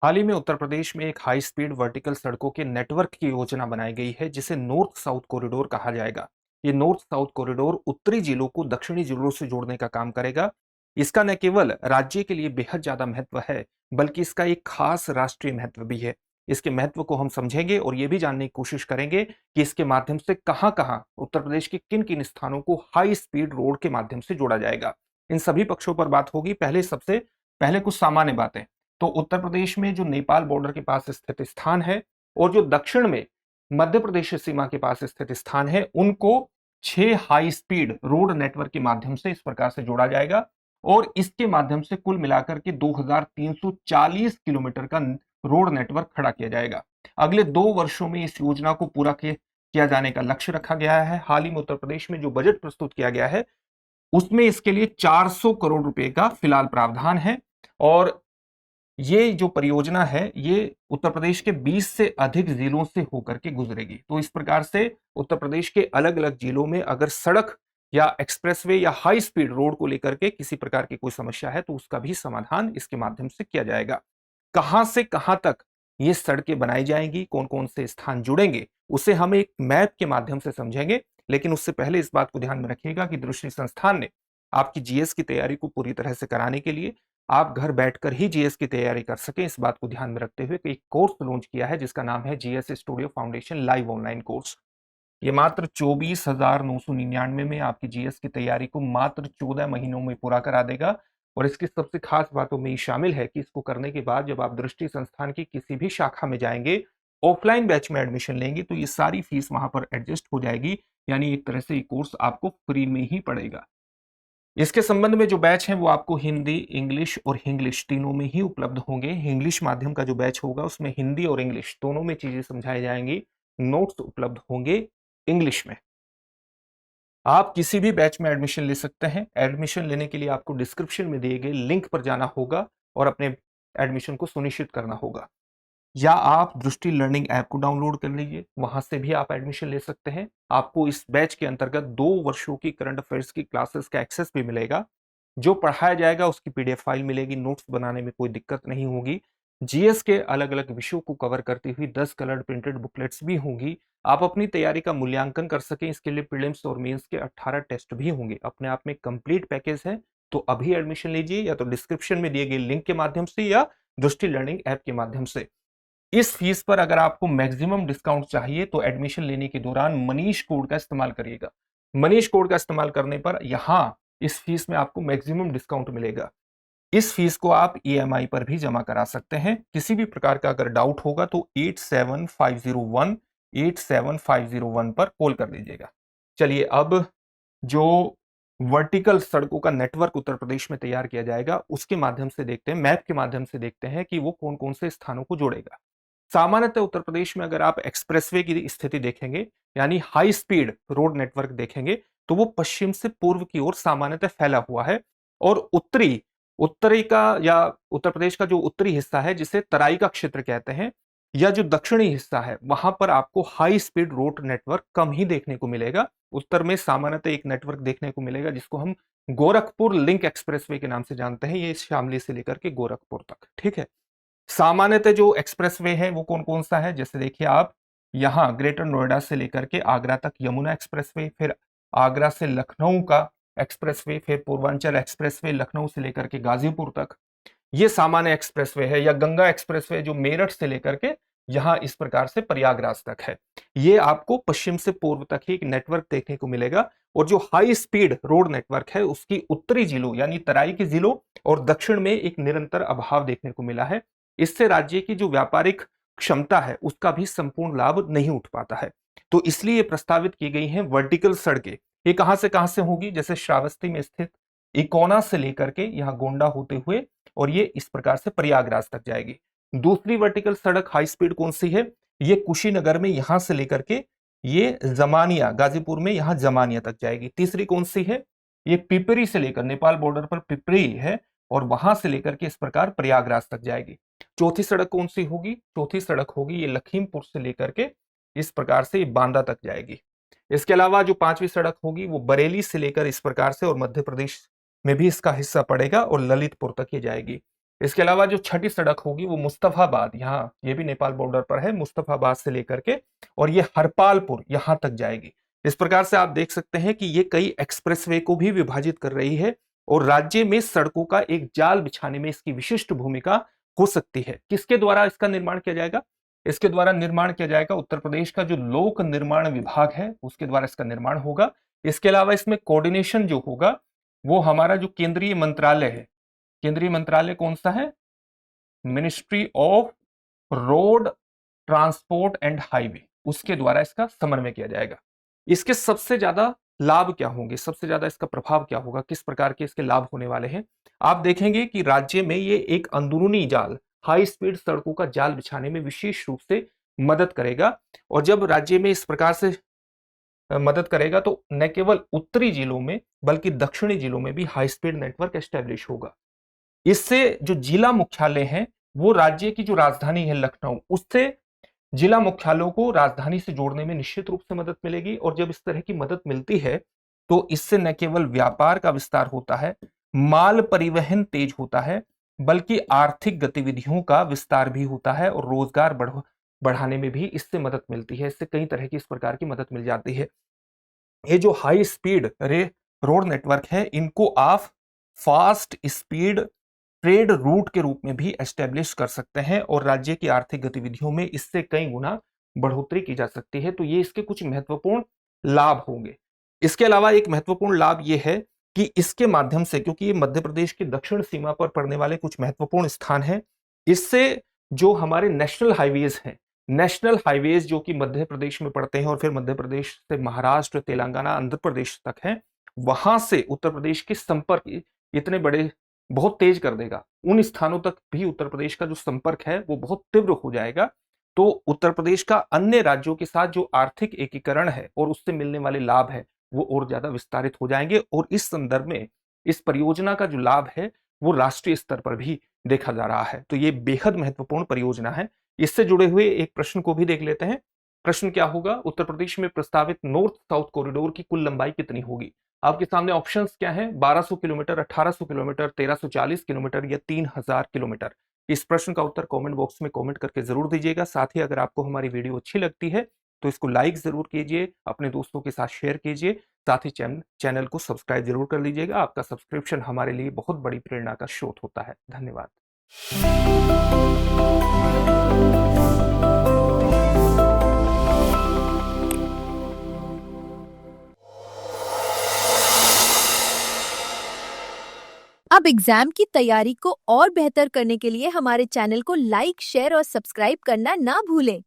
हाल ही में उत्तर प्रदेश में एक हाई स्पीड वर्टिकल सड़कों के नेटवर्क की योजना बनाई गई है जिसे नॉर्थ साउथ कॉरिडोर कहा जाएगा। ये नॉर्थ साउथ कॉरिडोर उत्तरी जिलों को दक्षिणी जिलों से जोड़ने का काम करेगा। इसका न केवल राज्य के लिए बेहद ज्यादा महत्व है, बल्कि इसका एक खास राष्ट्रीय महत्व भी है। इसके महत्व को हम समझेंगे और ये भी जानने की कोशिश करेंगे कि इसके माध्यम से कहां कहां उत्तर प्रदेश के किन किन स्थानों को हाई स्पीड रोड के माध्यम से जोड़ा जाएगा। इन सभी पक्षों पर बात होगी। सबसे पहले कुछ सामान्य बातें। तो उत्तर प्रदेश में जो नेपाल बॉर्डर के पास स्थित स्थान है और जो दक्षिण में मध्य प्रदेश सीमा के पास स्थित स्थान है, उनको 6 हाई स्पीड रोड नेटवर्क के माध्यम से इस प्रकार से जोड़ा जाएगा और इसके माध्यम से कुल मिलाकर के 2340 किलोमीटर का रोड नेटवर्क खड़ा किया जाएगा। अगले 2 वर्षों में इस योजना को पूरा किया जाने का लक्ष्य रखा गया है। हाल ही में उत्तर प्रदेश में जो बजट प्रस्तुत किया गया है उसमें इसके लिए 400 करोड़ रुपए का फिलहाल प्रावधान है और ये जो परियोजना है ये उत्तर प्रदेश के 20 से अधिक जिलों से होकर के गुजरेगी। तो इस प्रकार से उत्तर प्रदेश के अलग अलग जिलों में अगर सड़क या एक्सप्रेसवे या हाई स्पीड रोड को लेकर के किसी प्रकार की कोई समस्या है तो उसका भी समाधान इसके माध्यम से किया जाएगा। कहां से कहां तक ये सड़कें बनाई जाएंगी, कौन कौन से स्थान जुड़ेंगे, उसे हम एक मैप के माध्यम से समझेंगे। लेकिन उससे पहले इस बात को ध्यान में रखिएगा कि दृष्टि संस्थान ने आपकी जीएस की तैयारी को पूरी तरह से कराने के लिए आप घर बैठकर ही जीएस की तैयारी कर सकें, इस बात को ध्यान में रखते हुए एक कोर्स लॉन्च किया है जिसका नाम है GS studio foundation live online course. ये मात्र 24,999 में आपकी जीएस की तैयारी को मात्र 14 महीनों में पूरा करा देगा। और इसकी सबसे खास बातों में शामिल है कि इसको करने के बाद जब आप दृष्टि संस्थान की किसी भी शाखा में जाएंगे, ऑफलाइन बैच में एडमिशन लेंगे, तो ये सारी फीस वहां पर एडजस्ट हो जाएगी। यानी एक तरह से ये कोर्स आपको फ्री में ही पड़ेगा। इसके संबंध में जो बैच है वो आपको हिंदी, इंग्लिश और हिंग्लिश तीनों में ही उपलब्ध होंगे। इंग्लिश माध्यम का जो बैच होगा उसमें हिंदी और इंग्लिश दोनों में चीजें समझाई जाएंगी। नोट्स उपलब्ध होंगे इंग्लिश में। आप किसी भी बैच में एडमिशन ले सकते हैं। एडमिशन लेने के लिए आपको डिस्क्रिप्शन में दिए गए लिंक पर जाना होगा और अपने एडमिशन को सुनिश्चित करना होगा, या आप दृष्टि लर्निंग ऐप को डाउनलोड कर लीजिए, वहां से भी आप एडमिशन ले सकते हैं। आपको इस बैच के अंतर्गत 2 वर्षों की करंट अफेयर्स की क्लासेस का एक्सेस भी मिलेगा। जो पढ़ाया जाएगा उसकी पीडीएफ फाइल मिलेगी, नोट्स बनाने में कोई दिक्कत नहीं होगी। जीएस के अलग अलग विषयों को कवर करती हुई 10 कलर्ड प्रिंटेड बुकलेट्स भी होंगी। आप अपनी तैयारी का मूल्यांकन कर सकें, इसके लिए प्रीलिम्स और मेंस के 18 टेस्ट भी होंगे। अपने आप में कंप्लीट पैकेज है। तो अभी एडमिशन लीजिए, या तो डिस्क्रिप्शन में दिए गए लिंक के माध्यम से या दृष्टि लर्निंग ऐप के माध्यम से। इस फीस पर अगर आपको मैक्सिमम डिस्काउंट चाहिए तो एडमिशन लेने के दौरान मनीष कोड का इस्तेमाल करिएगा। मनीष कोड का इस्तेमाल करने पर यहां इस फीस में आपको मैक्सिमम डिस्काउंट मिलेगा। इस फीस को आप ईएमआई पर भी जमा करा सकते हैं। किसी भी प्रकार का अगर डाउट होगा तो 8750187501 पर कॉल कर लीजिएगा। चलिए, अब जो वर्टिकल सड़कों का नेटवर्क उत्तर प्रदेश में तैयार किया जाएगा उसके माध्यम से देखते हैं, मैप के माध्यम से देखते हैं कि वो कौन कौन से स्थानों को जोड़ेगा। सामान्यतः उत्तर प्रदेश में अगर आप एक्सप्रेसवे की स्थिति देखेंगे, यानी हाई स्पीड रोड नेटवर्क देखेंगे, तो वो पश्चिम से पूर्व की ओर सामान्यतः फैला हुआ है। और उत्तरी का या उत्तर प्रदेश का जो उत्तरी हिस्सा है जिसे तराई का क्षेत्र कहते हैं, या जो दक्षिणी हिस्सा है वहां पर आपको हाई स्पीड रोड नेटवर्क कम ही देखने को मिलेगा। उत्तर में सामान्यतः एक नेटवर्क देखने को मिलेगा जिसको हम गोरखपुर लिंक एक्सप्रेसवे के नाम से जानते हैं। ये शामली से लेकर के गोरखपुर तक, ठीक है। सामान्यतः जो एक्सप्रेसवे है वो कौन कौन सा है, जैसे देखिए आप यहां ग्रेटर नोएडा से लेकर के आगरा तक यमुना एक्सप्रेसवे, फिर आगरा से लखनऊ का एक्सप्रेसवे, फिर पूर्वांचल एक्सप्रेसवे लखनऊ से लेकर के गाजीपुर तक, ये सामान्य एक्सप्रेसवे है। या गंगा एक्सप्रेसवे जो मेरठ से लेकर के यहां इस प्रकार से प्रयागराज तक है। ये आपको पश्चिम से पूर्व तक ही एक नेटवर्क देखने को मिलेगा। और जो हाई स्पीड रोड नेटवर्क है उसकी उत्तरी जिलों यानी तराई के जिलों और दक्षिण में एक निरंतर अभाव देखने को मिला है। इससे राज्य की जो व्यापारिक क्षमता है उसका भी संपूर्ण लाभ नहीं उठ पाता है। तो इसलिए प्रस्तावित की गई हैं वर्टिकल सड़कें। ये कहां से होगी, जैसे श्रावस्ती में स्थित इकोना से लेकर के यहां गोंडा होते हुए और ये इस प्रकार से प्रयागराज तक जाएगी। दूसरी वर्टिकल सड़क हाई स्पीड कौन सी है, ये कुशीनगर में यहां से लेकर के ये जमानिया, गाजीपुर में यहां जमानिया तक जाएगी। तीसरी कौन सी है, ये पिपरी से लेकर नेपाल बॉर्डर पर पिपरी है और वहां से लेकर के इस प्रकार प्रयागराज तक जाएगी। चौथी सड़क कौन सी होगी, चौथी सड़क होगी ये लखीमपुर से लेकर के इस प्रकार से बांदा तक जाएगी। इसके अलावा जो पांचवी सड़क होगी वो बरेली से लेकर इस प्रकार से और मध्य प्रदेश में भी इसका हिस्सा पड़ेगा और ललितपुर तक ये जाएगी। इसके अलावा जो छठी सड़क होगी वो मुस्तफाबाद, यहाँ ये भी नेपाल बॉर्डर पर है, मुस्तफाबाद से लेकर के और ये हरपालपुर यहाँ तक जाएगी। इस प्रकार से आप देख सकते हैं कि ये कई एक्सप्रेसवे को भी विभाजित कर रही है और राज्य में सड़कों का एक जाल बिछाने में इसकी विशिष्ट भूमिका हो सकती है। किसके द्वारा इसका निर्माण किया जाएगा? इसके द्वारा निर्माण किया जाएगा उत्तर प्रदेश का जो लोक निर्माण विभाग है उसके द्वारा इसका निर्माण होगा। इसके अलावा इसमें कोऑर्डिनेशन जो होगा वो हमारा जो केंद्रीय मंत्रालय है, केंद्रीय मंत्रालय कौन सा है? Ministry of road transport and highway, उसके द्वारा इसका समन्वय किया जाएगा। इसके सबसे ज्यादा लाभ क्या होंगे, सबसे ज्यादा इसका प्रभाव क्या होगा, किस प्रकार के इसके लाभ होने वाले हैं? आप देखेंगे कि राज्य में ये एक अंदरूनी जाल, हाई स्पीड सड़कों का जाल बिछाने में विशेष रूप से मदद करेगा। और जब राज्य में इस प्रकार से मदद करेगा तो न केवल उत्तरी जिलों में बल्कि दक्षिणी जिलों में भी हाई स्पीड नेटवर्क एस्टेब्लिश होगा। इससे जो जिला मुख्यालय हैं वो राज्य की जो राजधानी है लखनऊ, उससे जिला मुख्यालयों को राजधानी से जोड़ने में निश्चित रूप से मदद मिलेगी। और जब इस तरह की मदद मिलती है तो इससे न केवल व्यापार का विस्तार होता है, माल परिवहन तेज होता है, बल्कि आर्थिक गतिविधियों का विस्तार भी होता है और रोजगार बढ़ाने में भी इससे मदद मिलती है। इससे कई तरह की इस प्रकार की मदद मिल जाती है। ये जो हाई स्पीड रोड नेटवर्क है इनको आप फास्ट स्पीड ट्रेड रूट के रूप में भी एस्टेब्लिश कर सकते हैं और राज्य की आर्थिक गतिविधियों में इससे कई गुना बढ़ोतरी की जा सकती है। तो ये इसके कुछ महत्वपूर्ण लाभ होंगे। इसके अलावा एक महत्वपूर्ण लाभ ये है कि इसके माध्यम से, क्योंकि ये मध्य प्रदेश की दक्षिण सीमा पर पड़ने वाले कुछ महत्वपूर्ण स्थान हैं, इससे जो हमारे नेशनल हाईवेज हैं, नेशनल हाईवेज जो कि मध्य प्रदेश में पड़ते हैं और फिर मध्य प्रदेश से महाराष्ट्र, तेलंगाना, आंध्र प्रदेश तक हैं, वहां से उत्तर प्रदेश के संपर्क इतने बड़े बहुत तेज कर देगा। उन स्थानों तक भी उत्तर प्रदेश का जो संपर्क है वो बहुत तीव्र हो जाएगा। तो उत्तर प्रदेश का अन्य राज्यों के साथ जो आर्थिक एकीकरण है और उससे मिलने वाले लाभ है वो और ज्यादा विस्तारित हो जाएंगे। और इस संदर्भ में इस परियोजना का जो लाभ है वो राष्ट्रीय स्तर पर भी देखा जा रहा है। तो ये बेहद महत्वपूर्ण परियोजना है। इससे जुड़े हुए एक प्रश्न को भी देख लेते हैं। प्रश्न क्या होगा? उत्तर प्रदेश में प्रस्तावित नॉर्थ साउथ कॉरिडोर की कुल लंबाई कितनी होगी? आपके सामने ऑप्शंस क्या हैं? 1200 किलोमीटर, 1800 किलोमीटर, 1340 किलोमीटर या 3000 किलोमीटर। इस प्रश्न का उत्तर कमेंट बॉक्स में कमेंट करके जरूर दीजिएगा। साथ ही अगर आपको हमारी वीडियो अच्छी लगती है तो इसको लाइक जरूर कीजिए, अपने दोस्तों के साथ शेयर कीजिए, साथ ही चैनल को सब्सक्राइब जरूर कर लीजिएगा। आपका सब्सक्रिप्शन हमारे लिए बहुत बड़ी प्रेरणा का स्रोत होता है। धन्यवाद। अब एग्जाम की तैयारी को और बेहतर करने के लिए हमारे चैनल को लाइक, शेयर और सब्सक्राइब करना ना भूलें।